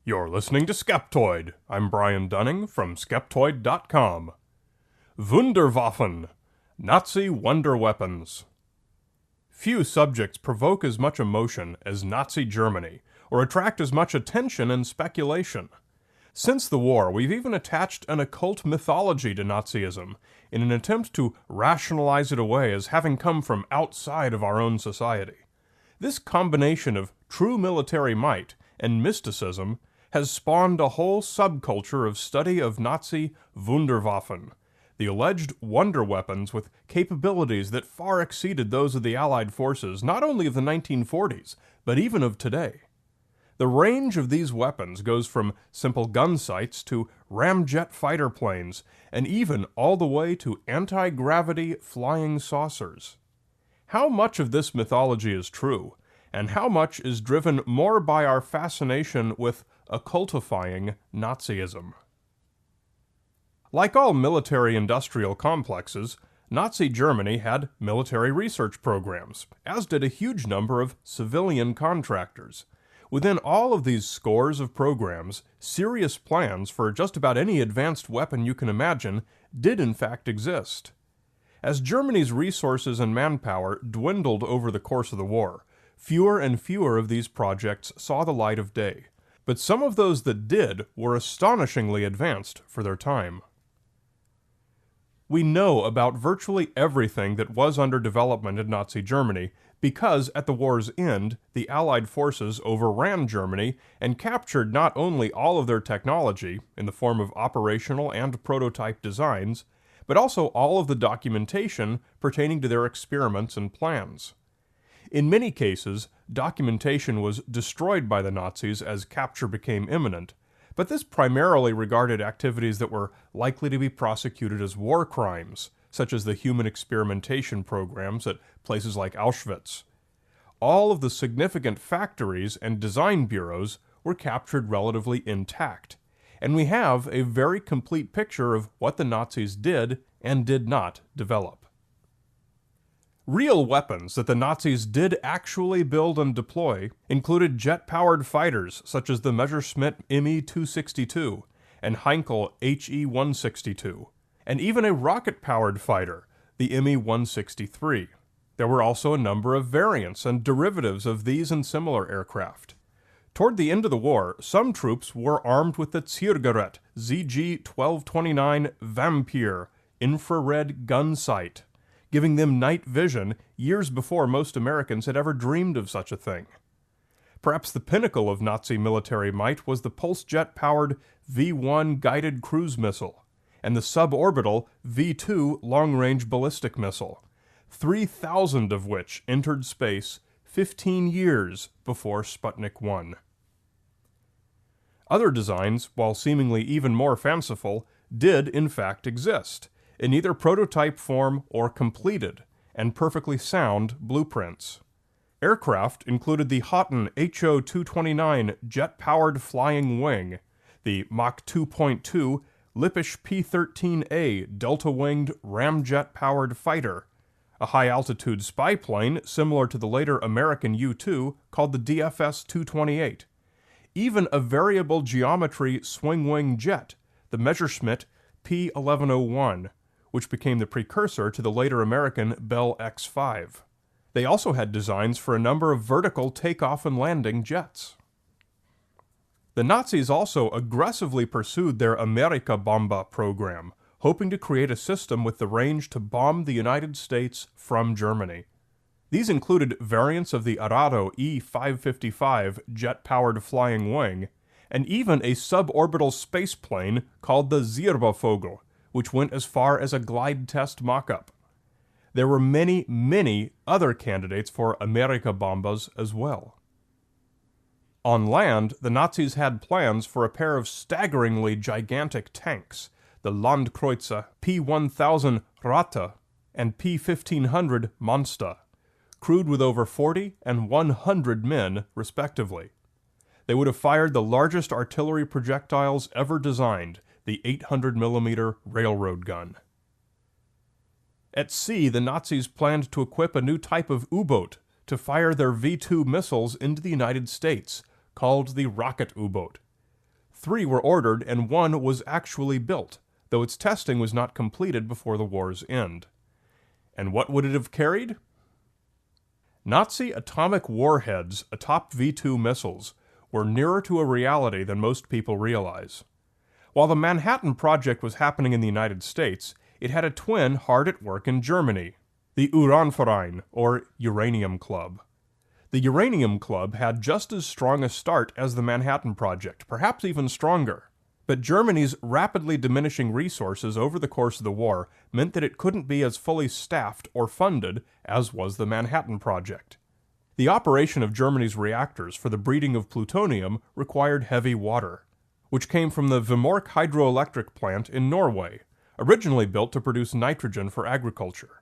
You're listening to Skeptoid. I'm Brian Dunning from Skeptoid.com. Wunderwaffen, Nazi wonder weapons. Few subjects provoke as much emotion as Nazi Germany, or attract as much attention and speculation. Since the war, we've even attached an occult mythology to Nazism, in an attempt to rationalize it away as having come from outside of our own society. This combination of true military might and mysticism has spawned a whole subculture of study of Nazi Wunderwaffen, the alleged wonder weapons with capabilities that far exceeded those of the Allied forces not only of the 1940s, but even of today. The range of these weapons goes from simple gunsights to ramjet fighter planes, and even all the way to antigravity flying saucers. How much of this mythology is true, and how much is driven more by our fascination with occultifying Nazism? Like all military-industrial complexes, Nazi Germany had military research programs, as did a huge number of civilian contractors. Within all of these scores of programs, serious plans for just about any advanced weapon you can imagine did in fact exist. As Germany's resources and manpower dwindled over the course of the war, fewer and fewer of these projects saw the light of day, but some of those that did were astonishingly advanced for their time. We know about virtually everything that was under development in Nazi Germany because at the war's end, the Allied forces overran Germany and captured not only all of their technology in the form of operational and prototype designs, but also all of the documentation pertaining to their experiments and plans. In many cases, documentation was destroyed by the Nazis as capture became imminent, but this primarily regarded activities that were likely to be prosecuted as war crimes, such as the human experimentation programs at places like Auschwitz. All of the significant factories and design bureaus were captured relatively intact, and we have a very complete picture of what the Nazis did and did not develop. Real weapons that the Nazis did actually build and deploy included jet-powered fighters such as the Messerschmitt Me-262 and Heinkel He-162, and even a rocket-powered fighter, the Me-163. There were also a number of variants and derivatives of these and similar aircraft. Toward the end of the war, some troops were armed with the Zielgerät ZG-1229 Vampire infrared gun sight, giving them night vision years before most Americans had ever dreamed of such a thing. Perhaps the pinnacle of Nazi military might was the pulse-jet-powered V-1 guided cruise missile, and the suborbital V-2 long-range ballistic missile, 3,000 of which entered space 15 years before Sputnik 1. Other designs, while seemingly even more fanciful, did in fact exist, in either prototype form or completed, and perfectly sound blueprints. Aircraft included the Houghton HO-229 jet-powered flying wing, the Mach 2.2 Lippisch P-13A delta-winged ramjet-powered fighter, a high-altitude spy plane similar to the later American U-2 called the DFS-228, even a variable geometry swing-wing jet, the Messerschmitt P-1101, which became the precursor to the later American Bell X-5. They also had designs for a number of vertical takeoff and landing jets. The Nazis also aggressively pursued their Amerika-Bombe program, hoping to create a system with the range to bomb the United States from Germany. These included variants of the Arado E-555 jet-powered flying wing, and even a suborbital space plane called the Zierbvogel, which went as far as a glide test mock-up. There were many, many other candidates for Amerika-Bombes as well. On land, the Nazis had plans for a pair of staggeringly gigantic tanks, the Landkreuzer P-1000 Ratte and P-1500 Monster, crewed with over 40 and 100 men, respectively. They would have fired the largest artillery projectiles ever designed, the 800mm railroad gun. At sea, the Nazis planned to equip a new type of U-boat to fire their V-2 missiles into the United States, called the rocket U-boat. 3 were ordered and 1 was actually built, though its testing was not completed before the war's end. And what would it have carried? Nazi atomic warheads atop V-2 missiles were nearer to a reality than most people realize. While the Manhattan Project was happening in the United States, it had a twin hard at work in Germany, the Uranverein, or Uranium Club. The Uranium Club had just as strong a start as the Manhattan Project, perhaps even stronger. But Germany's rapidly diminishing resources over the course of the war meant that it couldn't be as fully staffed or funded as was the Manhattan Project. The operation of Germany's reactors for the breeding of plutonium required heavy water, which came from the Vemork hydroelectric plant in Norway, originally built to produce nitrogen for agriculture.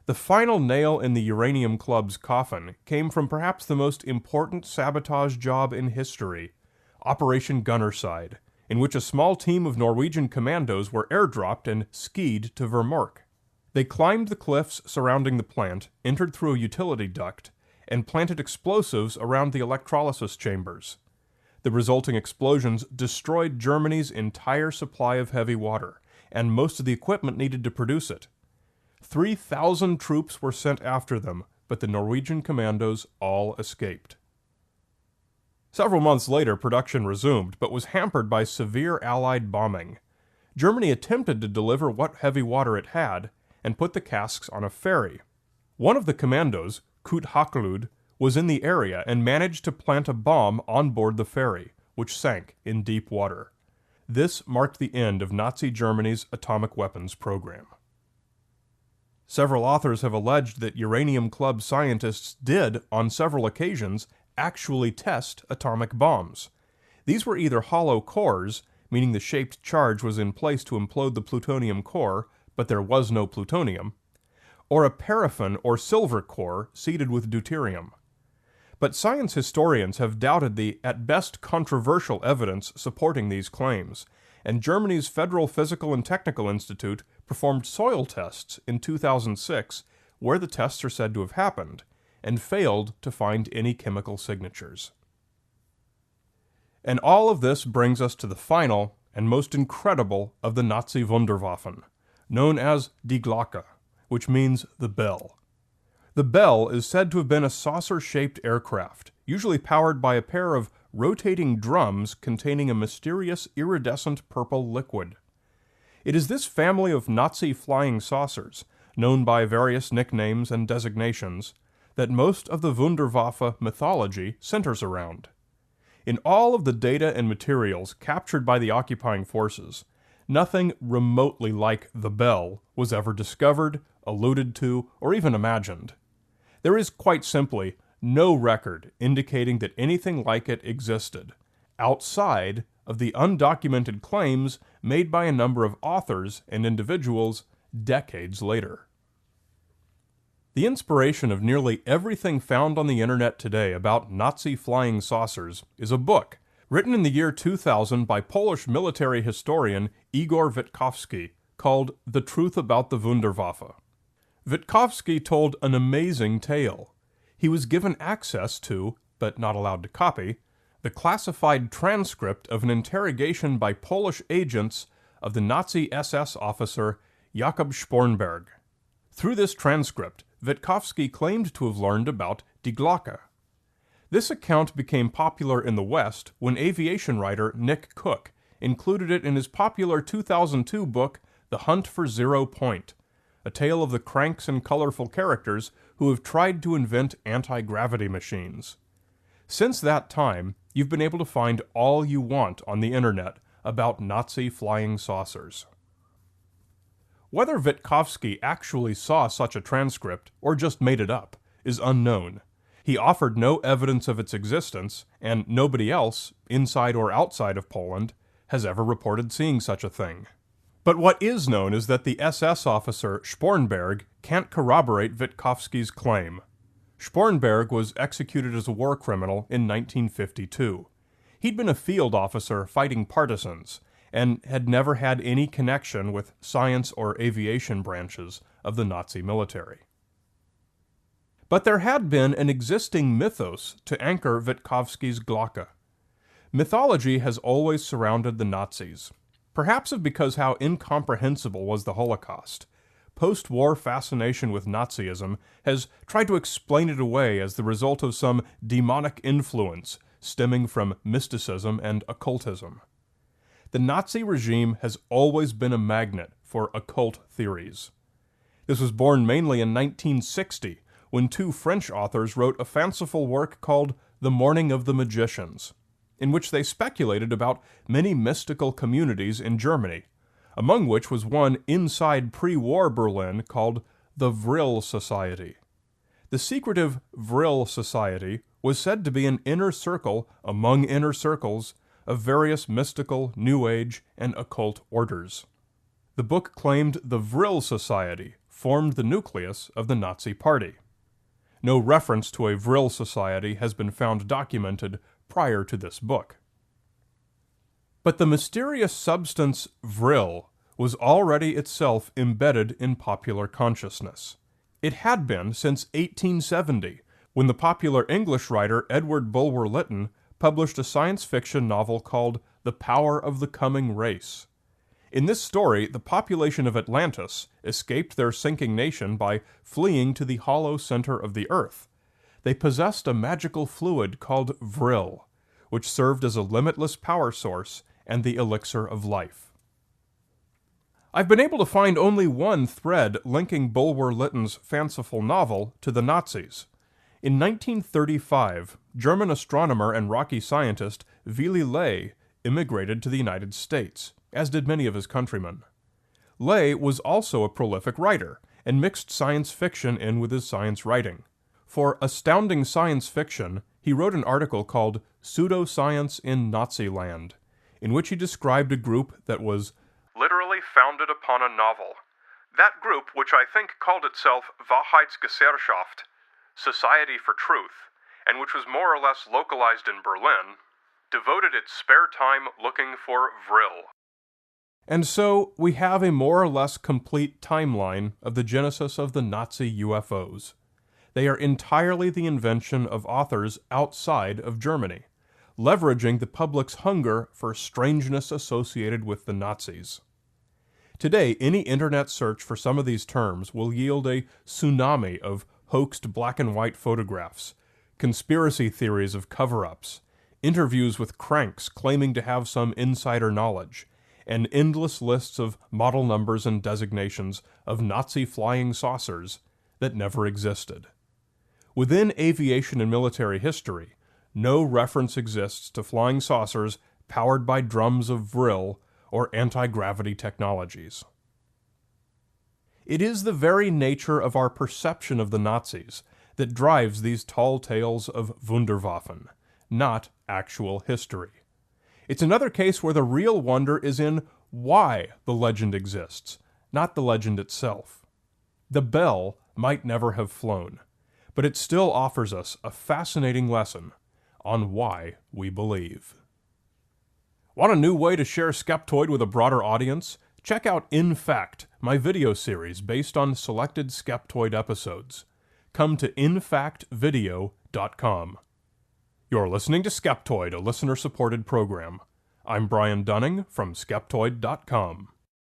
The final nail in the Uranium Club's coffin came from perhaps the most important sabotage job in history, Operation Gunsights, in which a small team of Norwegian commandos were airdropped and skied to Vemork. They climbed the cliffs surrounding the plant, entered through a utility duct, and planted explosives around the electrolysis chambers. The resulting explosions destroyed Germany's entire supply of heavy water, and most of the equipment needed to produce it. 3,000 troops were sent after them, but the Norwegian commandos all escaped. Several months later, production resumed, but was hampered by severe Allied bombing. Germany attempted to deliver what heavy water it had, and put the casks on a ferry. One of the commandos, Kurt Hakelud, was in the area and managed to plant a bomb on board the ferry, which sank in deep water. This marked the end of Nazi Germany's atomic weapons program. Several authors have alleged that Uranium Club scientists did, on several occasions, actually test atomic bombs. These were either hollow cores, meaning the shaped charge was in place to implode the plutonium core, but there was no plutonium, or a paraffin or silver core seeded with deuterium. But science historians have doubted the, at best, controversial evidence supporting these claims, and Germany's Federal Physical and Technical Institute performed soil tests in 2006 where the tests are said to have happened, and failed to find any chemical signatures. And all of this brings us to the final and most incredible of the Nazi Wunderwaffen, known as Die Glocke, which means the bell. The bell is said to have been a saucer-shaped aircraft, usually powered by a pair of rotating drums containing a mysterious iridescent purple liquid. It is this family of Nazi flying saucers, known by various nicknames and designations, that most of the Wunderwaffe mythology centers around. In all of the data and materials captured by the occupying forces, nothing remotely like the bell was ever discovered, alluded to, or even imagined. There is quite simply no record indicating that anything like it existed, outside of the undocumented claims made by a number of authors and individuals decades later. The inspiration of nearly everything found on the internet today about Nazi flying saucers is a book written in the year 2000 by Polish military historian Igor Vitkovski called The Truth About the Wunderwaffe. Vitkovski told an amazing tale. He was given access to, but not allowed to copy, the classified transcript of an interrogation by Polish agents of the Nazi SS officer Jakob Spornberg. Through this transcript, Vitkovski claimed to have learned about Die Glocke. This account became popular in the West when aviation writer Nick Cook included it in his popular 2002 book The Hunt for Zero Point, a tale of the cranks and colorful characters who have tried to invent anti-gravity machines. Since that time, you've been able to find all you want on the internet about Nazi flying saucers. Whether Vitkovski actually saw such a transcript or just made it up is unknown. He offered no evidence of its existence, and nobody else, inside or outside of Poland, has ever reported seeing such a thing. But what is known is that the SS officer Spornberg can't corroborate Vitkovski's claim. Spornberg was executed as a war criminal in 1952. He'd been a field officer fighting partisans, and had never had any connection with science or aviation branches of the Nazi military. But there had been an existing mythos to anchor Vitkovski's Glocke. Mythology has always surrounded the Nazis, perhaps because how incomprehensible was the Holocaust. Post-war fascination with Nazism has tried to explain it away as the result of some demonic influence stemming from mysticism and occultism. The Nazi regime has always been a magnet for occult theories. This was born mainly in 1960, when two French authors wrote a fanciful work called The Morning of the Magicians, in which they speculated about many mystical communities in Germany, among which was one inside pre-war Berlin called the Brill Society. The secretive Brill Society was said to be an inner circle among inner circles of various mystical, New Age, and occult orders. The book claimed the Brill Society formed the nucleus of the Nazi Party. No reference to a Brill Society has been found documented prior to this book. But the mysterious substance Brill was already itself embedded in popular consciousness. It had been since 1870, when the popular English writer Edward Bulwer Lytton published a science fiction novel called The Power of the Coming Race. In this story, the population of Atlantis escaped their sinking nation by fleeing to the hollow center of the Earth. They possessed a magical fluid called Brill, which served as a limitless power source and the elixir of life. I've been able to find only one thread linking Bulwer Lytton's fanciful novel to the Nazis. In 1935, German astronomer and Rocky scientist Willy Ley immigrated to the United States, as did many of his countrymen. Ley was also a prolific writer, and mixed science fiction in with his science writing. For Astounding Science Fiction, he wrote an article called Pseudoscience in Naziland, in which he described a group that was literally founded upon a novel. That group, which I think called itself Wahrheitsgesellschaft, Society for Truth, and which was more or less localized in Berlin, devoted its spare time looking for Brill. And so we have a more or less complete timeline of the genesis of the Nazi UFOs. They are entirely the invention of authors outside of Germany, leveraging the public's hunger for strangeness associated with the Nazis. Today, any internet search for some of these terms will yield a tsunami of hoaxed black and white photographs, conspiracy theories of cover-ups, interviews with cranks claiming to have some insider knowledge, and endless lists of model numbers and designations of Nazi flying saucers that never existed. Within aviation and military history, no reference exists to flying saucers powered by drums of Brill or anti-gravity technologies. It is the very nature of our perception of the Nazis that drives these tall tales of Wunderwaffen, not actual history. It's another case where the real wonder is in why the legend exists, not the legend itself. The bell might never have flown, but it still offers us a fascinating lesson on why we believe. Want a new way to share Skeptoid with a broader audience? Check out In Fact, my video series based on selected Skeptoid episodes. Come to infactvideo.com. You're listening to Skeptoid, a listener-supported program. I'm Brian Dunning from Skeptoid.com.